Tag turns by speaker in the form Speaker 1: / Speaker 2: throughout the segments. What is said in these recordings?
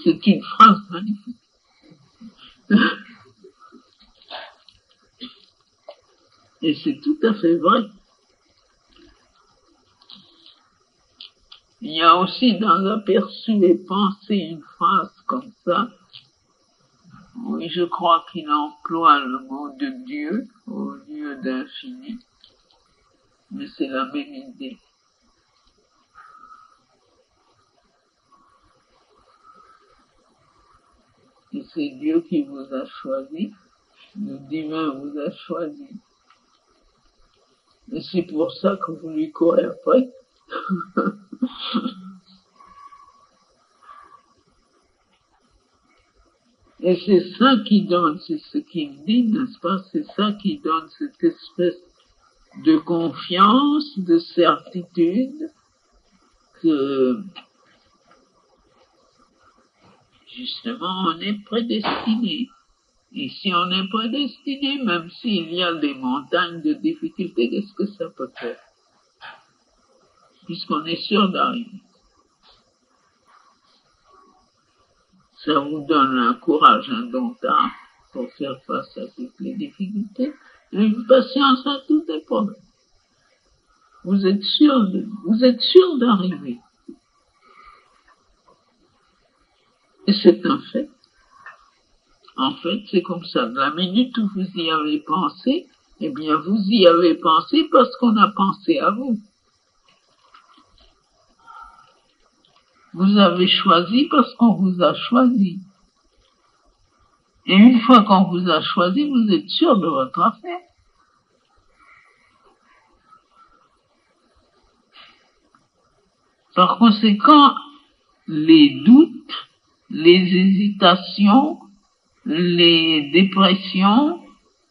Speaker 1: C'est une phrase magnifique. Et c'est tout à fait vrai. Il y a aussi dans Aperçus et Pensées une phrase comme ça. Oui, je crois qu'il emploie le mot de Dieu au lieu d'infini. Mais c'est la même idée. Et c'est Dieu qui vous a choisi. Le divin vous a choisi. Et c'est pour ça que vous lui courez après. Et c'est ça qui donne, c'est ce qu'il dit, n'est-ce pas? C'est ça qui donne cette espèce de confiance, de certitude, que justement on est prédestiné. Et si on est prédestiné, même s'il y a des montagnes de difficultés, qu'est-ce que ça peut faire? Puisqu'on est sûr d'arriver. Ça vous donne un courage indomptable pour faire face à toutes les difficultés, et une patience à toutes les problèmes. Vous êtes sûr d'arriver. Et c'est un fait. En fait, c'est comme ça. De la minute où vous y avez pensé, eh bien, vous y avez pensé parce qu'on a pensé à vous. Vous avez choisi parce qu'on vous a choisi. Et une fois qu'on vous a choisi, vous êtes sûr de votre affaire. Par conséquent, les doutes, les hésitations, les dépressions,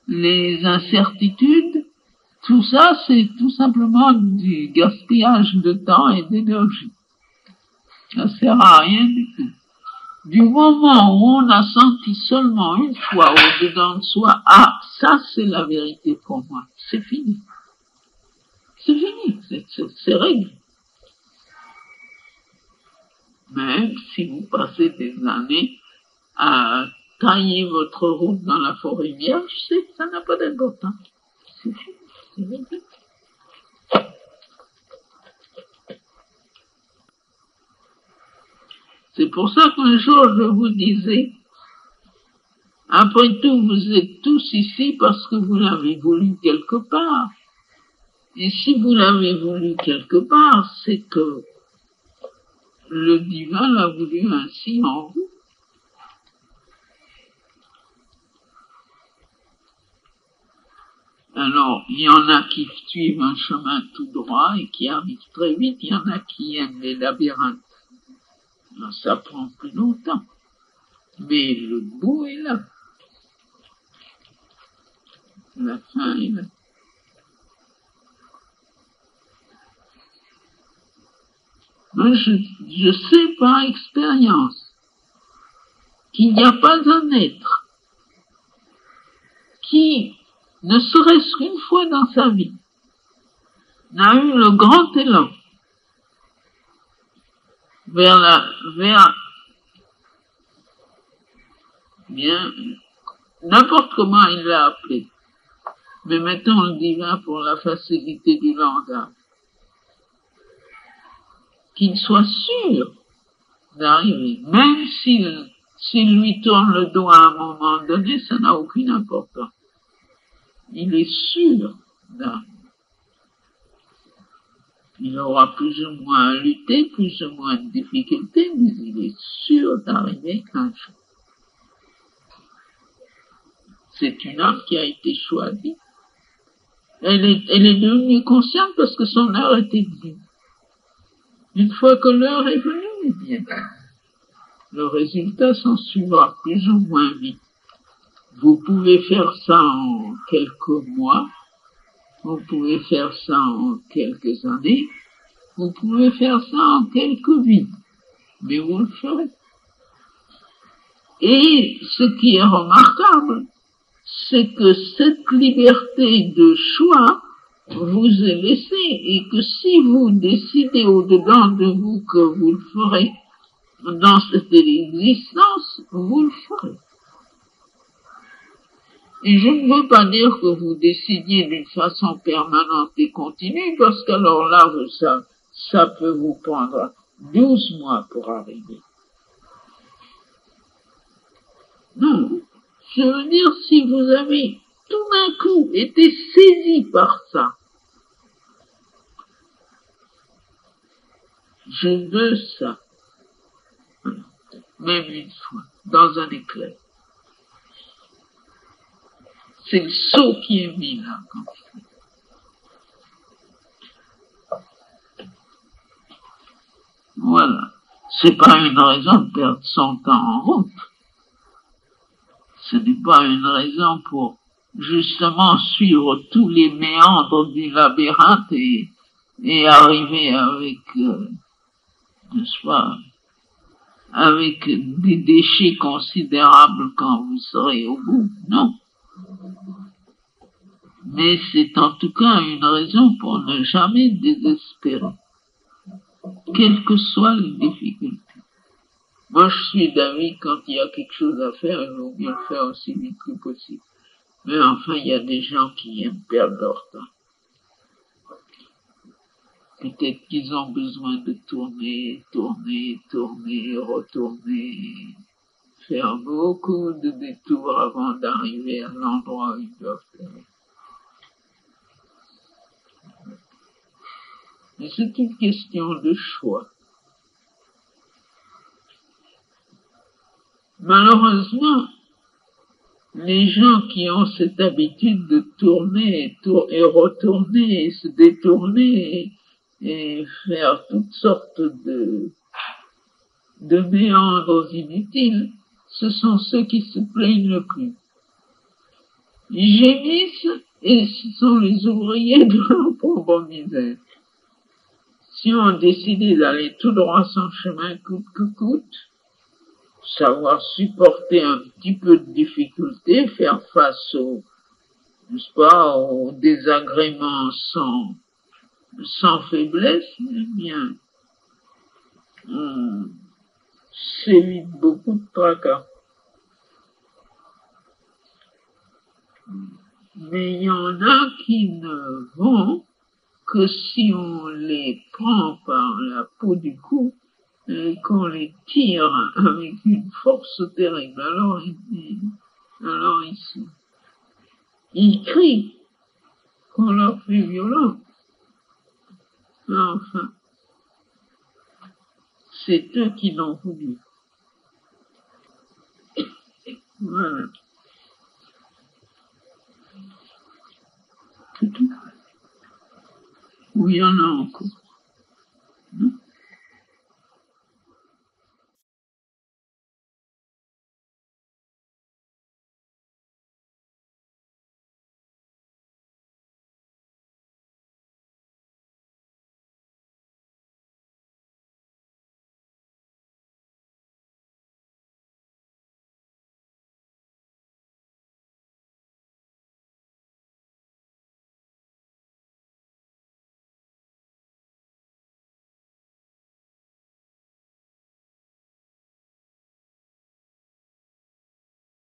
Speaker 1: les incertitudes, tout ça, c'est tout simplement du gaspillage de temps et d'énergie. Ça sert à rien du tout. Du moment où on a senti seulement une fois au-dedans de soi, ah, ça c'est la vérité pour moi, c'est fini. C'est fini, c'est réglé. Même si vous passez des années à tailler votre route dans la forêt vierge, ça n'a pas d'importance. C'est fini, c'est réglé. C'est pour ça qu'un jour je vous disais, après tout, vous êtes tous ici parce que vous l'avez voulu quelque part. Et si vous l'avez voulu quelque part, c'est que le divin l'a voulu ainsi en vous. Alors, il y en a qui suivent un chemin tout droit et qui arrivent très vite, il y en a qui aiment les labyrinthes. Alors, ça prend plus longtemps. Mais le bout est là. La fin est là. Moi, je sais par expérience qu'il n'y a pas un être qui, ne serait-ce qu'une fois dans sa vie, n'a eu le grand élan vers bien, n'importe comment il l'a appelé, mais mettons le divin pour la facilité du langage, qu'il soit sûr d'arriver, même s'il lui tourne le dos à un moment donné, ça n'a aucune importance. Il est sûr d'arriver. Il aura plus ou moins à lutter, plus ou moins de difficultés, mais il est sûr d'arriver un jour. C'est une âme qui a été choisie. Elle est devenue consciente parce que son heure était venue. Une fois que l'heure est venue, eh bien, le résultat s'en suivra plus ou moins vite. Vous pouvez faire ça en quelques mois, vous pouvez faire ça en quelques années, vous pouvez faire ça en quelques vies, mais vous le ferez. Et ce qui est remarquable, c'est que cette liberté de choix vous est laissée et que si vous décidez au-dedans de vous que vous le ferez dans cette existence, vous le ferez. Et je ne veux pas dire que vous décidiez d'une façon permanente et continue, parce qu'alors là, ça peut vous prendre 12 mois pour arriver. Non, je veux dire, si vous avez tout d'un coup été saisi par ça, je veux ça, même une fois, dans un éclair. C'est le saut qui est mis là. Voilà. C'est pas une raison de perdre son temps en route. Ce n'est pas une raison pour justement suivre tous les méandres du labyrinthe et arriver avec, n'est-ce pas, avec des déchets considérables quand vous serez au bout. Non. Mais c'est en tout cas une raison pour ne jamais désespérer, quelles que soient les difficultés. Moi, je suis d'avis, quand il y a quelque chose à faire, il vaut mieux le faire aussi vite que possible. Mais enfin, il y a des gens qui aiment perdre leur temps. Peut-être qu'ils ont besoin de tourner, retourner, faire beaucoup de détours avant d'arriver à l'endroit où ils doivent aller. Mais c'est une question de choix. Malheureusement, les gens qui ont cette habitude de tourner et retourner et se détourner et faire toutes sortes de méandres inutiles, ce sont ceux qui se plaignent le plus. Ils gémissent et ce sont les ouvriers de leur propre misère. Si on décidait d'aller tout droit son chemin coûte que coûte, savoir supporter un petit peu de difficulté, faire face n'est-ce pas, aux désagréments sans faiblesse, eh bien, on s'évite beaucoup de tracas. Mais il y en a qui ne vont que si on les prend par la peau du cou et qu'on les tire avec une force terrible. Alors ils crient qu'on leur fait violence. Mais enfin, c'est eux qui l'ont voulu. Voilà. C'est tout. Oui, il y en a encore.